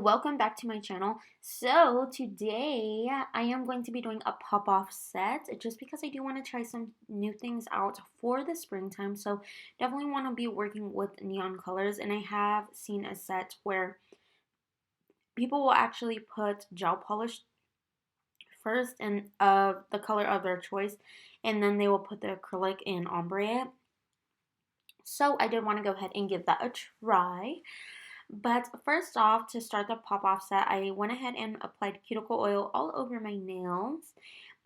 welcome back to my channel. So today I am going to be doing a pop-off set just because I do want to try some new things out for the springtime. So definitely want to be working with neon colors, and I have seen a set where people will actually put gel polish first and the color of their choice, and then they will put the acrylic and ombre. So I did want to go ahead and give that a try. But first off, to start the pop-off set, I went ahead and applied cuticle oil all over my nails.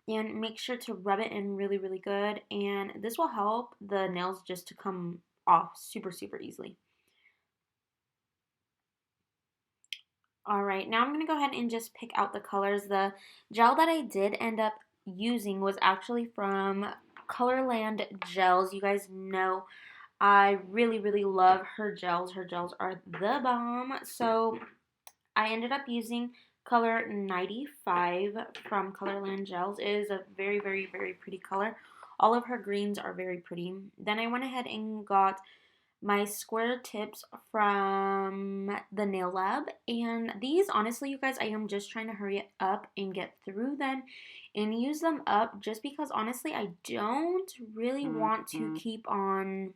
And make sure to rub it in really, really good. And this will help the nails just to come off super, super easily. Alright, now I'm going to go ahead and just pick out the colors. The gel that I did end up using was actually from Colorland Gels. You guys know I really, really love her gels. Her gels are the bomb. So I ended up using color 95 from Colorland Gels. It is a very, very, very pretty color. All of her greens are very pretty. Then I went ahead and got my square tips from the Nail Lab. And these, honestly, you guys, I am just trying to hurry it up and get through them and use them up just because, honestly, I don't really want to keep on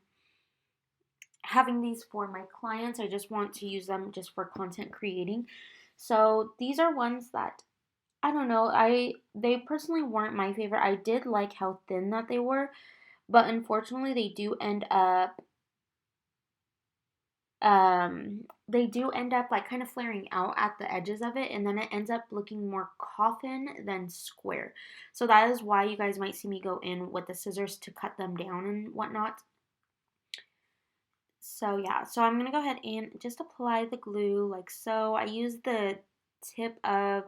having these for my clients. I just want to use them just for content creating. So these are ones that I don't know, they personally weren't my favorite. I did like how thin that they were, but unfortunately they do end up like kind of flaring out at the edges of it, and then it ends up looking more coffin than square. So that is why you guys might see me go in with the scissors to cut them down and whatnot. So yeah, so I'm going to go ahead and just apply the glue like so. I use the tip of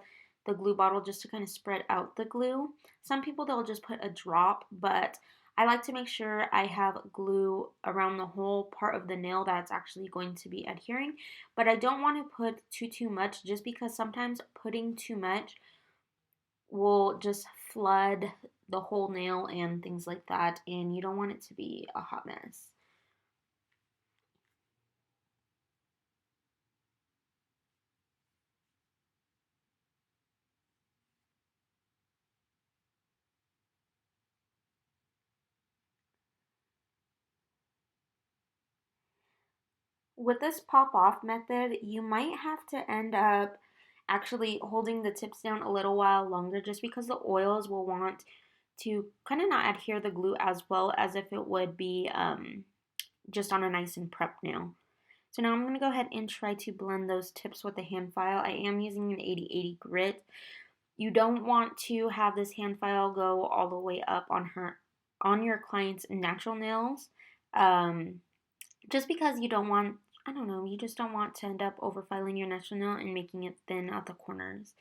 the glue bottle just to kind of spread out the glue. Some people, they'll just put a drop, but I like to make sure I have glue around the whole part of the nail that's actually going to be adhering. But I don't want to put too much, just because sometimes putting too much will just flood the whole nail and things like that, and you don't want it to be a hot mess. With this pop-off method, you might have to end up actually holding the tips down a little while longer, just because the oils will want to kind of not adhere the glue as well as if it would be just on a nice and prepped nail. So now I'm going to go ahead and try to blend those tips with a hand file. I am using an 80/80 grit. You don't want to have this hand file go all the way up on your client's natural nails. Just because you don't want, I don't know, you just don't want to end up overfiling your natural nail and making it thin at the corners.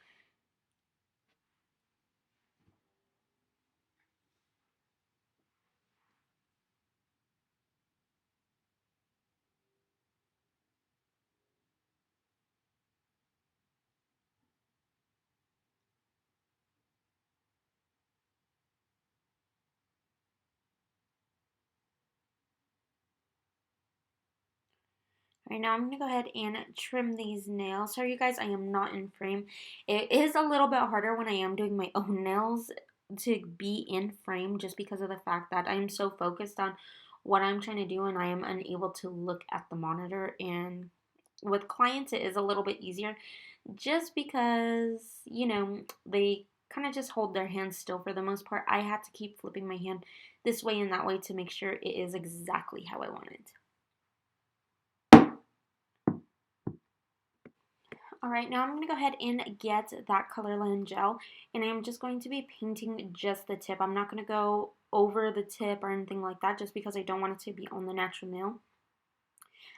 Right now I'm going to go ahead and trim these nails. Sorry you guys, I am not in frame. It is a little bit harder when I am doing my own nails to be in frame, just because of the fact that I'm so focused on what I'm trying to do and I am unable to look at the monitor. And with clients it is a little bit easier just because, you know, they kind of just hold their hands still for the most part. I had to keep flipping my hand this way and that way to make sure it is exactly how I want it. Alright, now I'm going to go ahead and get that Colorland gel, and I'm just going to be painting just the tip. I'm not going to go over the tip or anything like that, just because I don't want it to be on the natural nail.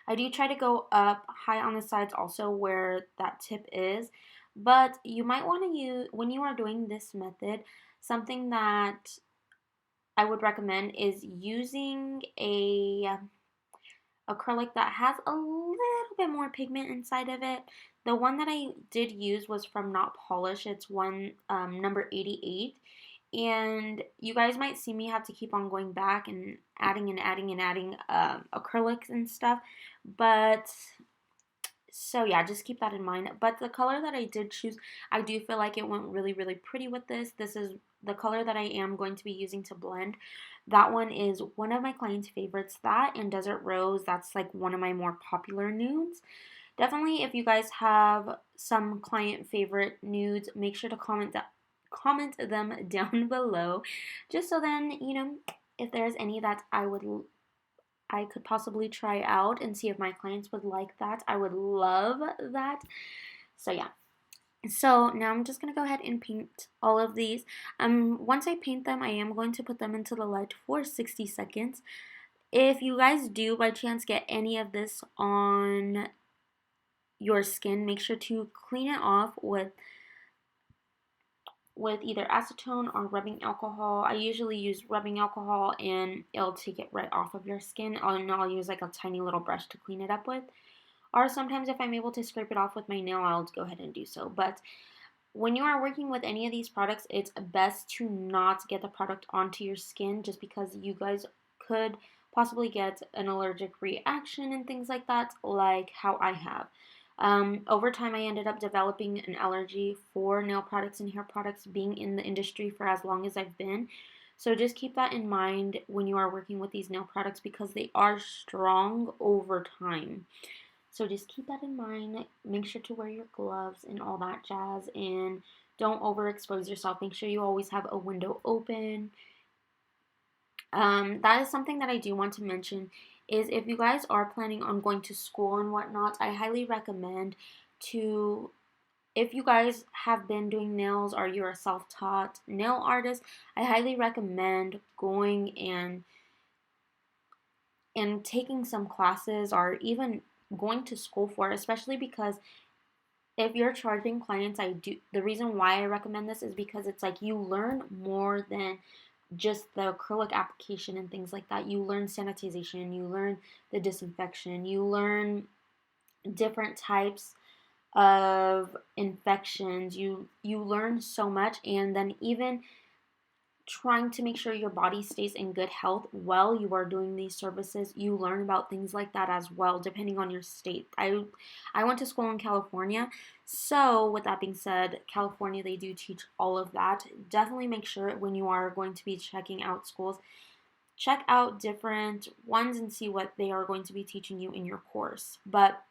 I do try to go up high on the sides also where that tip is, but you might want to use, when you are doing this method, something that I would recommend is using a acrylic that has a little bit more pigment inside of it. The one that I did use was from notpolish. It's one number 88. And you guys might see me have to keep on going back and adding acrylics and stuff. But So yeah, just keep that in mind. But the color that I did choose, I do feel like it went really, really pretty with this. This is the color that I am going to be using to blend. That one is one of my clients' favorites. That and Desert Rose, that's like one of my more popular nudes. Definitely, if you guys have some client favorite nudes, make sure to comment them down below, just so then, you know, if there's any that I could possibly try out and see if my clients would like that. I would love that. So yeah. So now I'm just going to go ahead and paint all of these. Once I paint them, I am going to put them into the light for 60 seconds. If you guys do by chance get any of this on your skin, make sure to clean it off with either acetone or rubbing alcohol. I usually use rubbing alcohol and it'll take it right off of your skin. I'll use like a tiny little brush to clean it up with. Or sometimes if I'm able to scrape it off with my nail, I'll go ahead and do so. But when you are working with any of these products, it's best to not get the product onto your skin, just because you guys could possibly get an allergic reaction and things like that, like how I have. Over time, I ended up developing an allergy for nail products and hair products, being in the industry for as long as I've been. So just keep that in mind when you are working with these nail products, because they are strong over time. So just keep that in mind. Make sure to wear your gloves and all that jazz, and don't overexpose yourself. Make sure you always have a window open. That is something that I do want to mention, is if you guys are planning on going to school and whatnot, I highly recommend to, if you guys have been doing nails or you're a self-taught nail artist, I highly recommend going and taking some classes, or even going to school for it, especially because if you're charging clients, the reason why I recommend this is because it's like you learn more than just the acrylic application and things like that. You learn sanitization, you learn the disinfection, you learn different types of infections. You learn so much, and then even trying to make sure your body stays in good health while you are doing these services, you learn about things like that as well, depending on your state. I went to school in California, so with that being said, California, they do teach all of that. Definitely make sure when you are going to be checking out schools, check out different ones and see what they are going to be teaching you in your course. But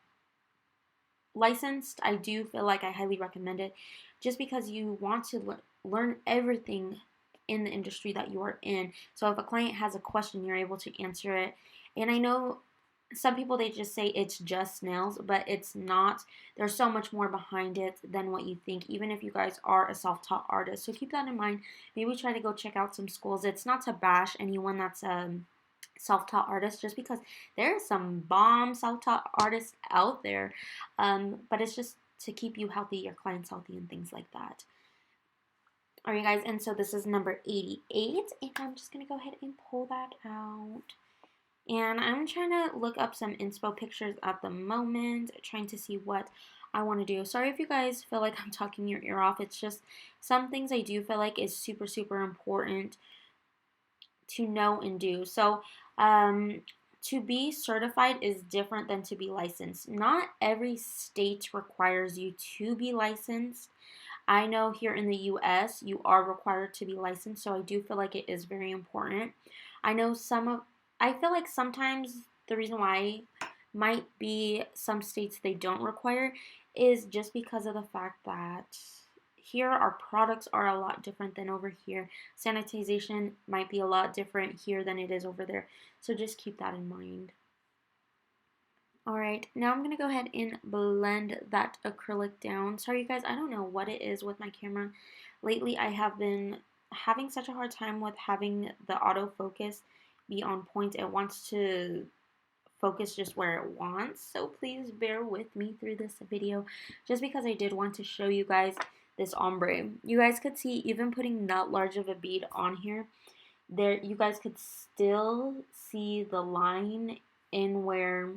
licensed, I do feel like I highly recommend it, just because you want to learn everything in the industry that you are in. So if a client has a question, you're able to answer it. And I know some people, they just say it's just nails, but it's not. There's so much more behind it than what you think, even if you guys are a self-taught artist. So keep that in mind. Maybe try to go check out some schools. It's not to bash anyone that's self-taught artist, just because there are some bomb self-taught artists out there, but it's just to keep you healthy, your clients healthy, and things like that. Alright guys, and so this is number 88, and I'm just going to go ahead and pull that out. And I'm trying to look up some inspo pictures at the moment, trying to see what I want to do. Sorry if you guys feel like I'm talking your ear off. It's just some things I do feel like is super, super important to know and do. So, to be certified is different than to be licensed. Not every state requires you to be licensed. I know here in the US, you are required to be licensed, so I do feel like it is very important. I know I feel like sometimes the reason why might be some states they don't require is just because of the fact that here our products are a lot different than over here. Sanitization might be a lot different here than it is over there, so just keep that in mind. Alright, now I'm going to go ahead and blend that acrylic down. Sorry you guys, I don't know what it is with my camera. Lately I have been having such a hard time with having the autofocus be on point. It wants to focus just where it wants, so please bear with me through this video, just because I did want to show you guys this ombre. You guys could see, even putting that large of a bead on here, you guys could still see the line in where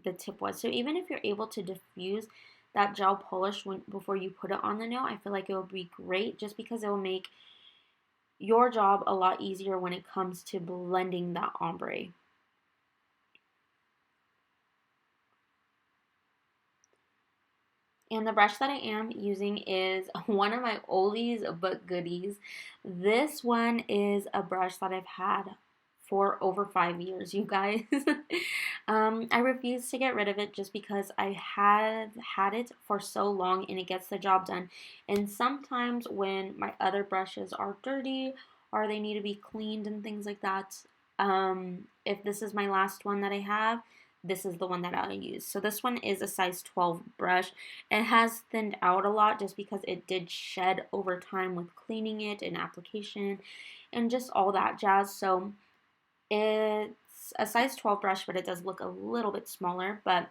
the tip was. So even if you're able to diffuse that gel polish before you put it on the nail, I feel like it will be great, just because it will make your job a lot easier when it comes to blending that ombre. And the brush that I am using is one of my oldies but goodies. This one is a brush that I've had for over 5 years, you guys. I refuse to get rid of it just because I have had it for so long and it gets the job done. And sometimes when my other brushes are dirty or they need to be cleaned and things like that, if this is my last one that I have, this is the one that I'll use. So this one is a size 12 brush. It has thinned out a lot just because it did shed over time with cleaning it and application and just all that jazz. So it's a size 12 brush, but it does look a little bit smaller. But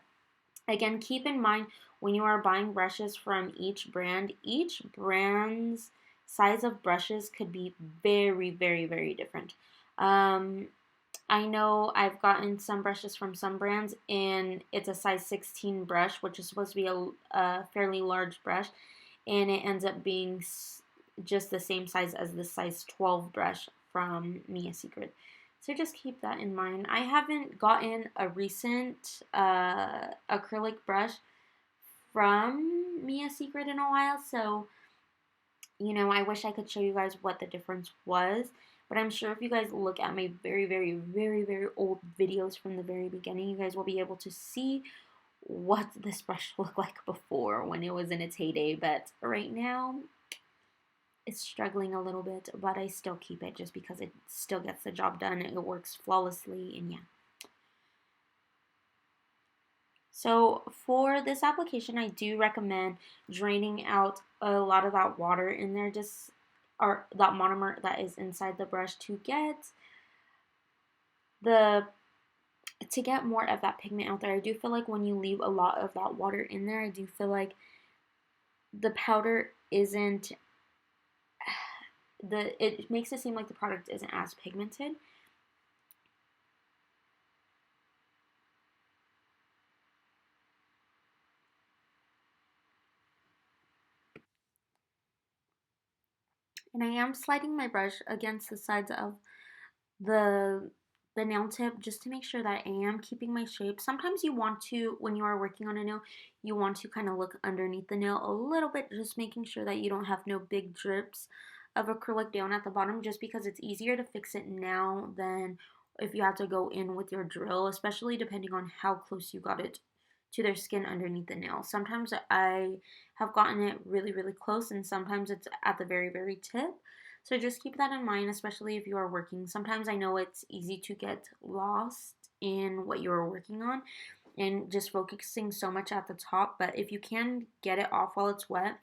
again, keep in mind when you are buying brushes from each brand's size of brushes could be very, very, very different. I know I've gotten some brushes from some brands and it's a size 16 brush, which is supposed to be a fairly large brush, and it ends up being just the same size as the size 12 brush from Mia Secret. So just keep that in mind. I haven't gotten a recent acrylic brush from Mia Secret in a while, so you know, I wish I could show you guys what the difference was. But I'm sure if you guys look at my very, very, very, very old videos from the very beginning, you guys will be able to see what this brush looked like before when it was in its heyday. But right now, it's struggling a little bit, but I still keep it just because it still gets the job done. It works flawlessly, and yeah. So for this application, I do recommend draining out a lot of that water in there, or that monomer that is inside the brush to get more of that pigment out there. I do feel like when you leave a lot of that water in there, I do feel like the powder isn't it makes it seem like the product isn't as pigmented. And I am sliding my brush against the sides of the nail tip just to make sure that I am keeping my shape. Sometimes you want to, when you are working on a nail, you want to kind of look underneath the nail a little bit, just making sure that you don't have no big drips of acrylic down at the bottom, just because it's easier to fix it now than if you have to go in with your drill, especially depending on how close you got it to their skin underneath the nail. Sometimes I have gotten it really, really close, and sometimes it's at the very, very tip. So just keep that in mind, especially if you are working. Sometimes I know it's easy to get lost in what you're working on and just focusing so much at the top, but if you can get it off while it's wet,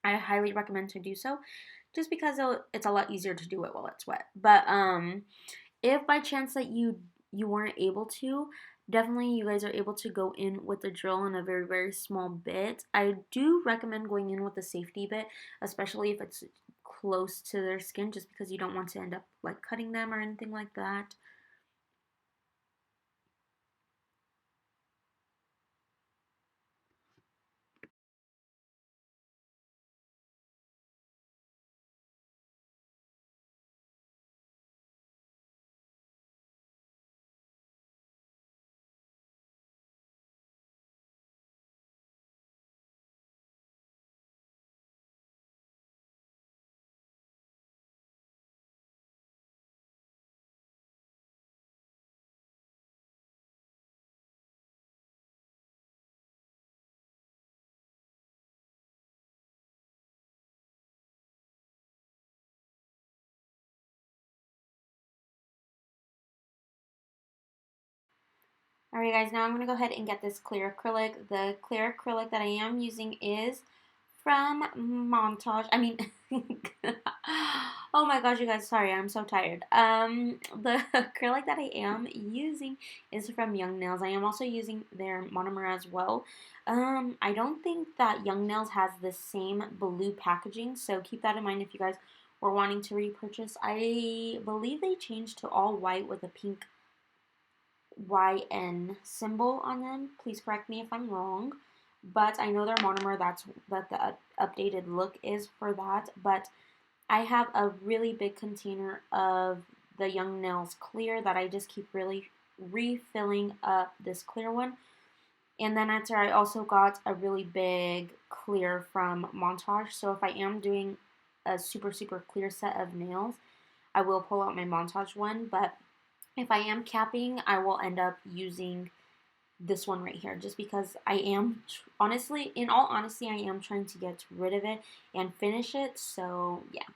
I highly recommend to do so, just because it's a lot easier to do it while it's wet. But if by chance that you weren't able to, definitely you guys are able to go in with the drill in a very, very small bit. I do recommend going in with the safety bit, especially if it's close to their skin, just because you don't want to end up like cutting them or anything like that. Alright guys, now I'm going to go ahead and get this clear acrylic. The clear acrylic that I am using is from Montage. Oh my gosh, you guys, sorry, I'm so tired. The acrylic that I am using is from YOUNGNAILS. I am also using their monomer as well. I don't think that YOUNGNAILS has the same blue packaging, so keep that in mind if you guys were wanting to repurchase. I believe they changed to all white with a pink YN symbol on them. Please correct me if I'm wrong. But I know their monomer, that's what the updated look is for that. But I have a really big container of the YOUNGNAILS clear that I just keep really refilling up this clear one. And then after, I also got a really big clear from Montage. So if I am doing a super, super clear set of nails, I will pull out my Montage one. But if I am capping, I will end up using this one right here, just because I am, honestly, in all honesty, I am trying to get rid of it and finish it. So yeah.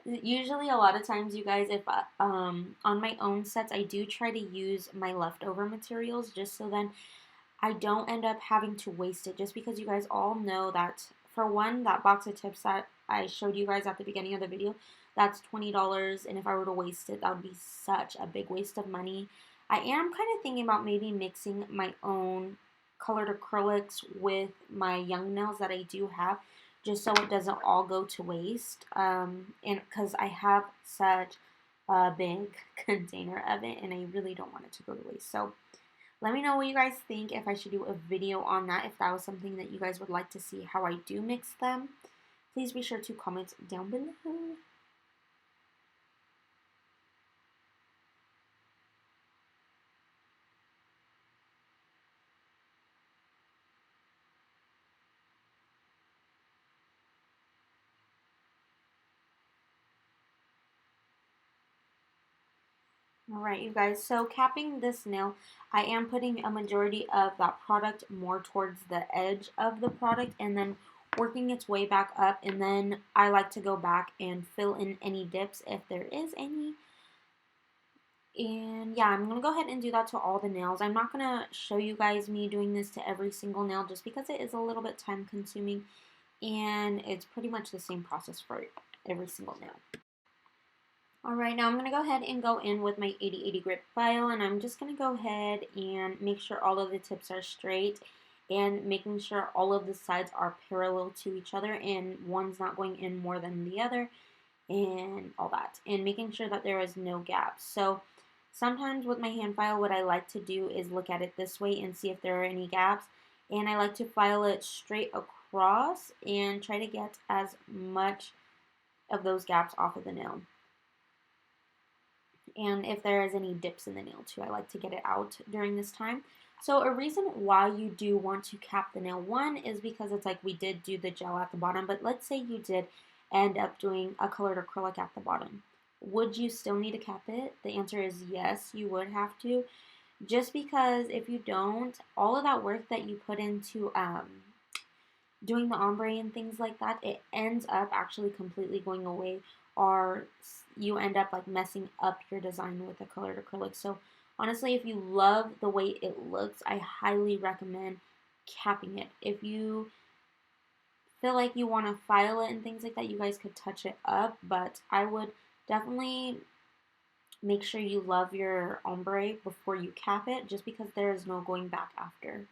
Usually a lot of times, you guys, if on my own sets, I do try to use my leftover materials, just so then I don't end up having to waste it, just because you guys all know that, for one, that box of tips that I showed you guys at the beginning of the video, that's $20, and if I were to waste it, that would be such a big waste of money. I am kind of thinking about maybe mixing my own colored acrylics with my young nails that I do have, just so it doesn't all go to waste, and because I have such a big container of it, and I really don't want it to go to waste. So let me know what you guys think, if I should do a video on that, if that was something that you guys would like to see how I do mix them. Please be sure to comment down below. Alright, you guys, so capping this nail, I am putting a majority of that product more towards the edge of the product and then working its way back up, and then I like to go back and fill in any dips if there is any. And yeah, I'm going to go ahead and do that to all the nails. I'm not going to show you guys me doing this to every single nail, just because it is a little bit time consuming, and it's pretty much the same process for every single nail. Alright, now I'm going to go ahead and go in with my 80/80 grip file, and I'm just going to go ahead and make sure all of the tips are straight, and making sure all of the sides are parallel to each other and one's not going in more than the other, and all that, and making sure that there is no gaps. So sometimes with my hand file, what I like to do is look at it this way and see if there are any gaps, and I like to file it straight across and try to get as much of those gaps off of the nail. And if there is any dips in the nail too, I like to get it out during this time. So a reason why you do want to cap the nail, one, is because it's like we did do the gel at the bottom, but let's say you did end up doing a colored acrylic at the bottom. Would you still need to cap it? The answer is yes, you would have to. Just because if you don't, all of that work that you put into doing the ombre and things like that, it ends up actually completely going away, or you end up like messing up your design with the colored acrylic. So honestly, if you love the way it looks, I highly recommend capping it. If you feel like you want to file it and things like that, you guys could touch it up, but I would definitely make sure you love your ombre before you cap it, just because there is no going back after.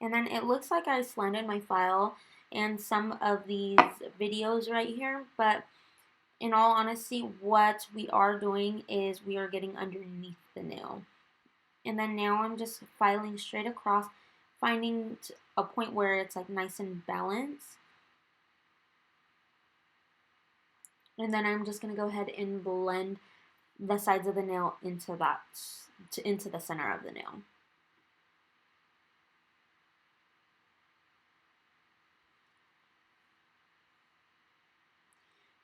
And then it looks like I slanted my file and some of these videos right here, but in all honesty, what we are doing is we are getting underneath the nail. And then now I'm just filing straight across, finding a point where it's like nice and balanced. And then I'm just going to go ahead and blend the sides of the nail into into the center of the nail.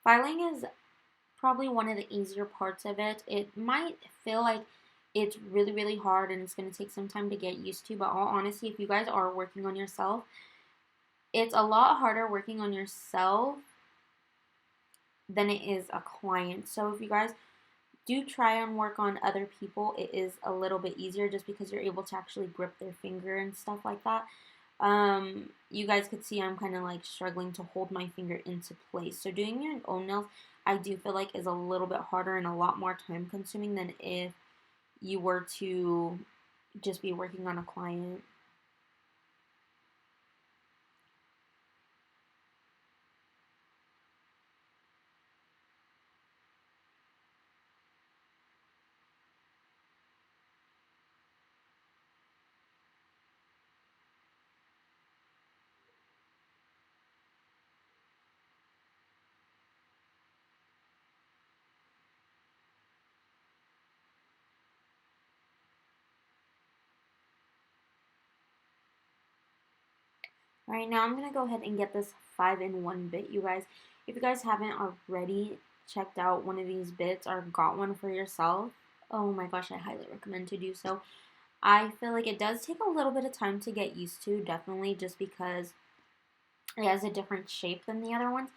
Filing is probably one of the easier parts of it. It might feel like it's really, really hard and it's going to take some time to get used to, but all honesty, if you guys are working on yourself, it's a lot harder working on yourself than it is a client. So if you guys do try and work on other people, it is a little bit easier, just because you're able to actually grip their finger and stuff like that. You guys could see I'm kind of like struggling to hold my finger into place. So doing your own nails, I do feel like is a little bit harder and a lot more time consuming than if you were to just be working on a client. Right now I'm going to go ahead and get this 5-in-1 bit, you guys. If you guys haven't already checked out one of these bits or got one for yourself, oh my gosh, I highly recommend to do so. I feel like it does take a little bit of time to get used to, definitely, just because it has a different shape than the other ones.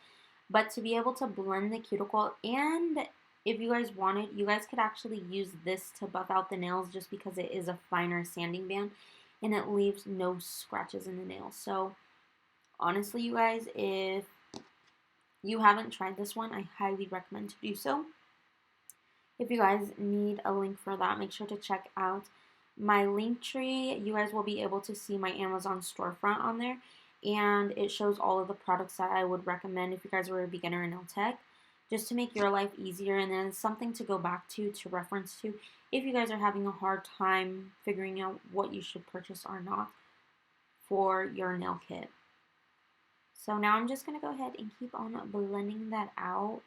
But to be able to blend the cuticle, and if you guys wanted, you guys could actually use this to buff out the nails just because it is a finer sanding band and it leaves no scratches in the nails. So honestly, you guys, if you haven't tried this one, I highly recommend to do so. If you guys need a link for that, make sure to check out my link tree. You guys will be able to see my Amazon storefront on there, and it shows all of the products that I would recommend if you guys were a beginner in nail tech, just to make your life easier, and then something to go back to reference to if you guys are having a hard time figuring out what you should purchase or not for your nail kit. So now I'm just going to go ahead and keep on blending that out.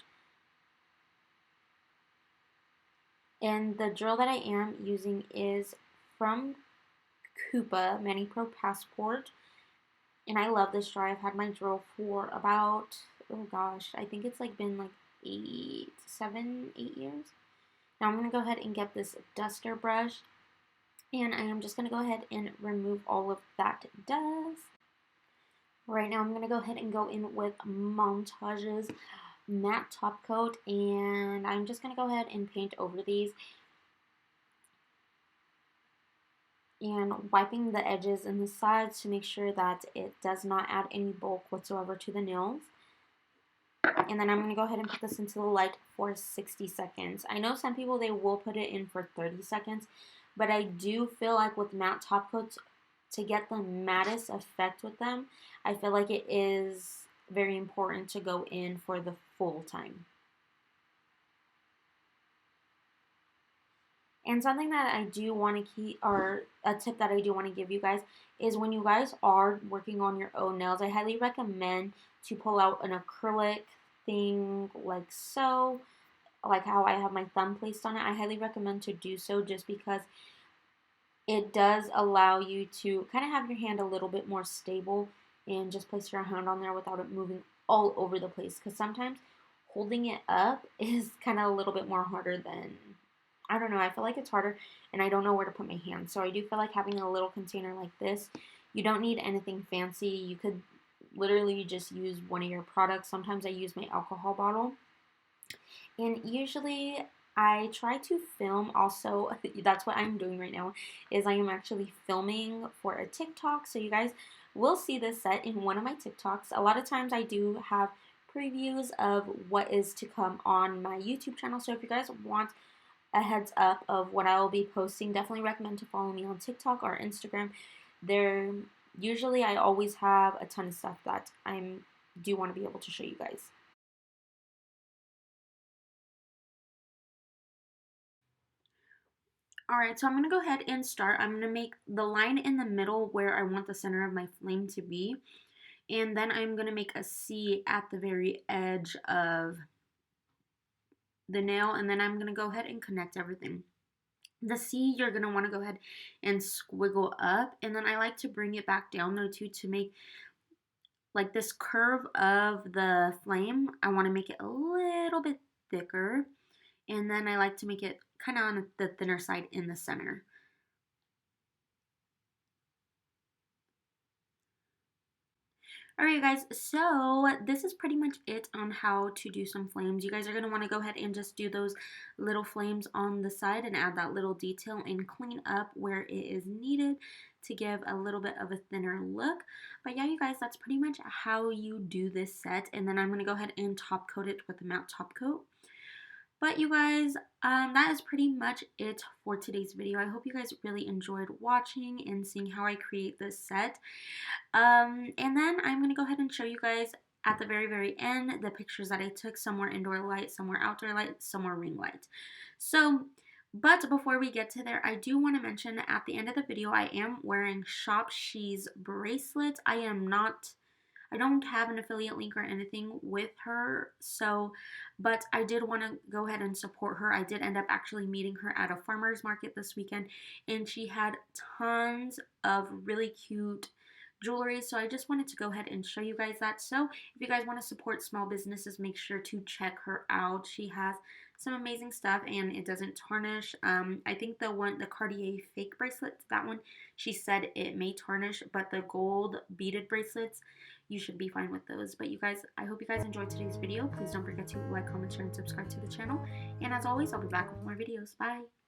And the drill that I am using is from Coupa Mani Pro Passport. And I love this drill. I've had my drill for about, oh gosh, I think it's like been like 7, 8 years. Now I'm going to go ahead and get this duster brush. And I am just going to go ahead and remove all of that dust. Right now I'm going to go ahead and go in with Montage's matte top coat, and I'm just going to go ahead and paint over these and wiping the edges and the sides to make sure that it does not add any bulk whatsoever to the nails. And then I'm going to go ahead and put this into the light for 60 seconds. I know some people, they will put it in for 30 seconds, but I do feel like with matte top coats, to get the mattest effect with them, I feel like it is very important to go in for the full time. And something that I do want to keep, or a tip that I do want to give you guys, is when you guys are working on your own nails, I highly recommend to pull out an acrylic thing like so, like how I have my thumb placed on it. I highly recommend to do so just because it does allow you to kind of have your hand a little bit more stable and just place your hand on there without it moving all over the place. Because sometimes holding it up is kind of a little bit more harder than, I don't know, I feel like it's harder and I don't know where to put my hand. So I do feel like having a little container like this, you don't need anything fancy. You could literally just use one of your products. Sometimes I use my alcohol bottle. And usually I try to film also, that's what I'm doing right now, is I am actually filming for a TikTok. So you guys will see this set in one of my TikToks. A lot of times I do have previews of what is to come on my YouTube channel. So if you guys want a heads up of what I will be posting, definitely recommend to follow me on TikTok or Instagram. There, usually I always have a ton of stuff that I do want to be able to show you guys. Alright, so I'm going to go ahead and start. I'm going to make the line in the middle where I want the center of my flame to be. And then I'm going to make a C at the very edge of the nail. And then I'm going to go ahead and connect everything. The C, you're going to want to go ahead and squiggle up. And then I like to bring it back down though too, to make like this curve of the flame. I want to make it a little bit thicker. And then I like to make it kind of on the thinner side in the center. Alright guys, so this is pretty much it on how to do some flames. You guys are going to want to go ahead and just do those little flames on the side and add that little detail and clean up where it is needed to give a little bit of a thinner look. But yeah, you guys, that's pretty much how you do this set. And then I'm going to go ahead and top coat it with a matte top coat. But you guys, that is pretty much it for today's video. I hope you guys really enjoyed watching and seeing how I create this set. And then I'm going to go ahead and show you guys at the very, very end the pictures that I took. Some were indoor light, some were outdoor light, some were ring light. So, but before we get to there, I do want to mention at the end of the video, I am wearing Shop She's bracelets. I don't have an affiliate link or anything with her, so, but I did want to go ahead and support her. I did end up actually meeting her at a farmer's market this weekend, and she had tons of really cute jewelry. So I just wanted to go ahead and show you guys that. So if you guys want to support small businesses, make sure to check her out. She has some amazing stuff and it doesn't tarnish. I think the Cartier fake bracelet, that one, she said it may tarnish, but the gold beaded bracelets, you should be fine with those. But you guys, I hope you guys enjoyed today's video. Please don't forget to like, comment, share, and subscribe to the channel. And as always, I'll be back with more videos. Bye!